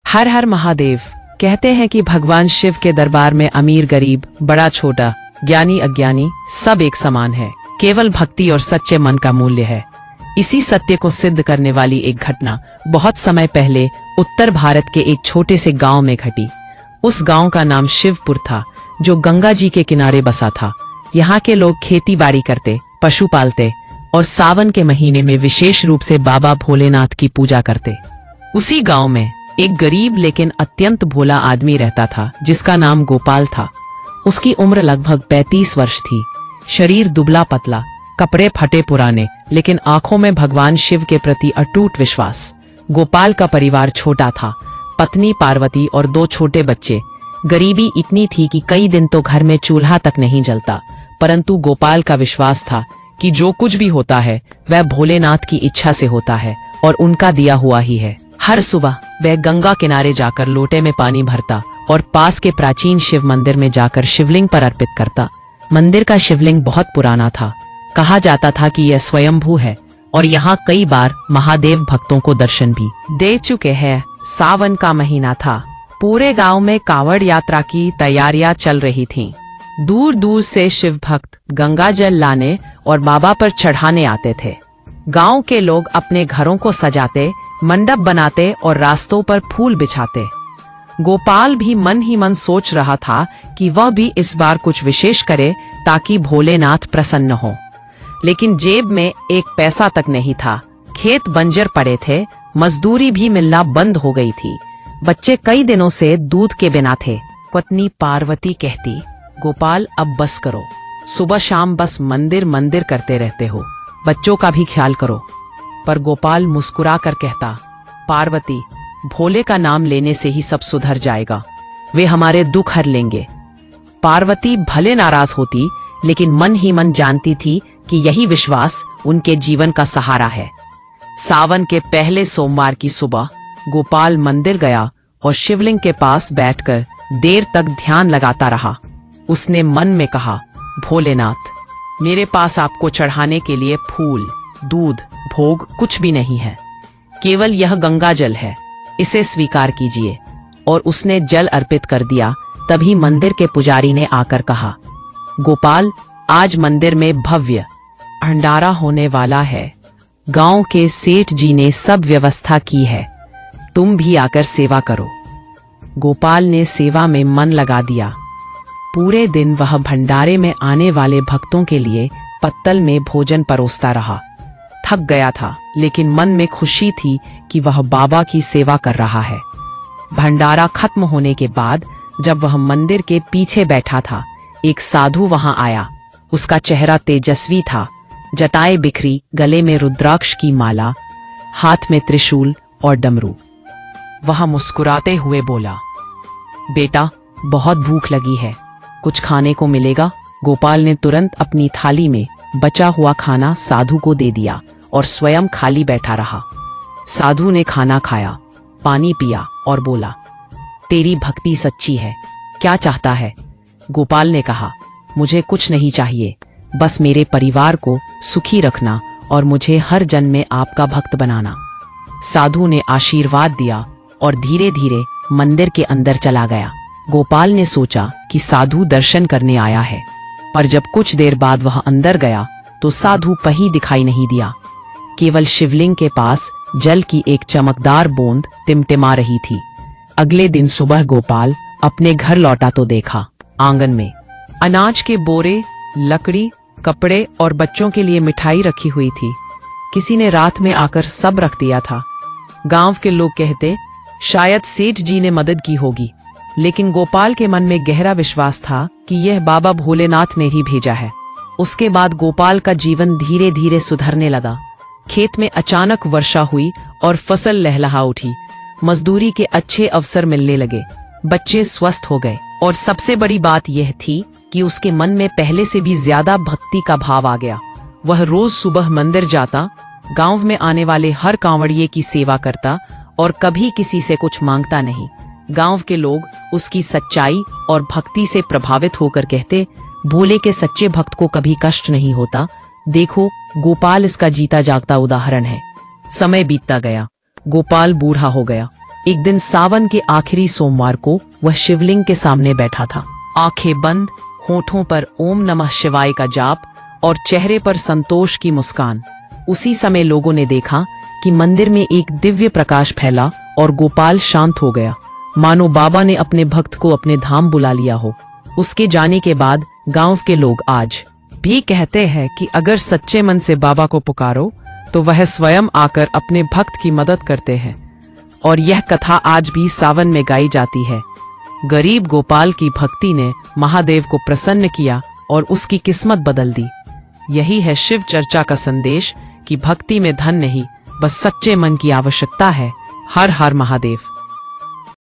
हर हर महादेव। कहते हैं कि भगवान शिव के दरबार में अमीर गरीब, बड़ा छोटा, ज्ञानी अज्ञानी सब एक समान है। केवल भक्ति और सच्चे मन का मूल्य है। इसी सत्य को सिद्ध करने वाली एक घटना बहुत समय पहले उत्तर भारत के एक छोटे से गांव में घटी। उस गांव का नाम शिवपुर था, जो गंगा जी के किनारे बसा था। यहाँ के लोग खेती बाड़ी करते, पशु पालते और सावन के महीने में विशेष रूप से बाबा भोलेनाथ की पूजा करते। उसी गांव में एक गरीब लेकिन अत्यंत भोला आदमी रहता था, जिसका नाम गोपाल था। उसकी उम्र लगभग 35 वर्ष थी। शरीर दुबला पतला, कपड़े फटे पुराने, लेकिन आंखों में भगवान शिव के प्रति अटूट विश्वास। गोपाल का परिवार छोटा था, पत्नी पार्वती और 2 छोटे बच्चे। गरीबी इतनी थी कि कई दिन तो घर में चूल्हा तक नहीं जलता, परंतु गोपाल का विश्वास था कि जो कुछ भी होता है वह भोलेनाथ की इच्छा से होता है और उनका दिया हुआ ही है। हर सुबह वह गंगा किनारे जाकर लोटे में पानी भरता और पास के प्राचीन शिव मंदिर में जाकर शिवलिंग पर अर्पित करता। मंदिर का शिवलिंग बहुत पुराना था। कहा जाता था कि यह स्वयंभू है और यहाँ कई बार महादेव भक्तों को दर्शन भी दे चुके हैं। सावन का महीना था। पूरे गांव में कांवड़ यात्रा की तैयारियां चल रही थीं। दूर दूर से शिव भक्त गंगा जल लाने और बाबा पर चढ़ाने आते थे। गांव के लोग अपने घरों को सजाते, मंडप बनाते और रास्तों पर फूल बिछाते। गोपाल भी मन ही मन सोच रहा था कि वह भी इस बार कुछ विशेष करे ताकि भोलेनाथ प्रसन्न हो। लेकिन जेब में एक पैसा तक नहीं था। खेत बंजर पड़े थे, मजदूरी भी मिलना बंद हो गई थी। बच्चे कई दिनों से दूध के बिना थे। पत्नी पार्वती कहती, गोपाल अब बस करो, सुबह शाम बस मंदिर मंदिर करते रहते हो, बच्चों का भी ख्याल करो। पर गोपाल मुस्कुरा कर कहता, पार्वती, भोले का नाम लेने से ही सब सुधर जाएगा, वे हमारे दुख हर लेंगे। पार्वती भले नाराज होती, लेकिन मन ही मन जानती थी कि यही विश्वास उनके जीवन का सहारा है। सावन के पहले सोमवार की सुबह गोपाल मंदिर गया और शिवलिंग के पास बैठकर देर तक ध्यान लगाता रहा। उसने मन में कहा, भोलेनाथ, मेरे पास आपको चढ़ाने के लिए फूल, दूध, भोग कुछ भी नहीं है, केवल यह गंगा जल है, इसे स्वीकार कीजिए। और उसने जल अर्पित कर दिया। तभी मंदिर के पुजारी ने आकर कहा, गोपाल, आज मंदिर में भव्य भंडारा होने वाला है। गांव के सेठ जी ने सब व्यवस्था की है, तुम भी आकर सेवा करो। गोपाल ने सेवा में मन लगा दिया। पूरे दिन वह भंडारे में आने वाले भक्तों के लिए पत्तल में भोजन परोसता रहा। थक गया था, लेकिन मन में खुशी थी कि वह बाबा की सेवा कर रहा है। भंडारा खत्म होने के बाद जब वह मंदिर के पीछे बैठा था, एक साधु वहां आया। उसका चेहरा तेजस्वी था, जटाएं बिखरी, गले में रुद्राक्ष की माला, हाथ में त्रिशूल और डमरू। वह मुस्कुराते हुए बोला, बेटा, बहुत भूख लगी है, कुछ खाने को मिलेगा? गोपाल ने तुरंत अपनी थाली में बचा हुआ खाना साधु को दे दिया और स्वयं खाली बैठा रहा। साधु ने खाना खाया, पानी पिया और बोला, तेरी भक्ति सच्ची है, क्या चाहता है? गोपाल ने कहा, मुझे कुछ नहीं चाहिए, बस मेरे परिवार को सुखी रखना और मुझे हर जन्म में आपका भक्त बनाना। साधु ने आशीर्वाद दिया और धीरे धीरे मंदिर के अंदर चला गया। गोपाल ने सोचा कि साधु दर्शन करने आया है, पर जब कुछ देर बाद वह अंदर गया तो साधु कहीं दिखाई नहीं दिया। केवल शिवलिंग के पास जल की एक चमकदार बूंद टिमटिमा रही थी। अगले दिन सुबह गोपाल अपने घर लौटा तो देखा, आंगन में अनाज के बोरे, लकड़ी, कपड़े और बच्चों के लिए मिठाई रखी हुई थी। किसी ने रात में आकर सब रख दिया था। गांव के लोग कहते, शायद सेठ जी ने मदद की होगी, लेकिन गोपाल के मन में गहरा विश्वास था कि यह बाबा भोलेनाथ ने ही भेजा है। उसके बाद गोपाल का जीवन धीरे धीरे सुधरने लगा। खेत में अचानक वर्षा हुई और फसल लहलहा उठी। मजदूरी के अच्छे अवसर मिलने लगे, बच्चे स्वस्थ हो गए और सबसे बड़ी बात यह थी कि उसके मन में पहले से भी ज्यादा भक्ति का भाव आ गया। वह रोज सुबह मंदिर जाता, गांव में आने वाले हर कांवड़िए की सेवा करता और कभी किसी से कुछ मांगता नहीं। गांव के लोग उसकी सच्चाई और भक्ति से प्रभावित होकर कहते, भोले के सच्चे भक्त को कभी कष्ट नहीं होता। देखो, गोपाल इसका जीता जागता उदाहरण है। समय बीतता गया, गोपाल बूढ़ा हो गया। एक दिन सावन के आखिरी सोमवार को वह शिवलिंग के सामने बैठा था, आंखें बंद, होठों पर ओम नमः शिवाय का जाप और चेहरे पर संतोष की मुस्कान। उसी समय लोगों ने देखा कि मंदिर में एक दिव्य प्रकाश फैला और गोपाल शांत हो गया, मानो बाबा ने अपने भक्त को अपने धाम बुला लिया हो। उसके जाने के बाद गांव के लोग आज भी कहते हैं कि अगर सच्चे मन से बाबा को पुकारो तो वह स्वयं आकर अपने भक्त की मदद करते हैं। और यह कथा आज भी सावन में गाई जाती है। गरीब गोपाल की भक्ति ने महादेव को प्रसन्न किया और उसकी किस्मत बदल दी। यही है शिव चर्चा का संदेश कि भक्ति में धन नहीं, बस सच्चे मन की आवश्यकता है। हर हर महादेव।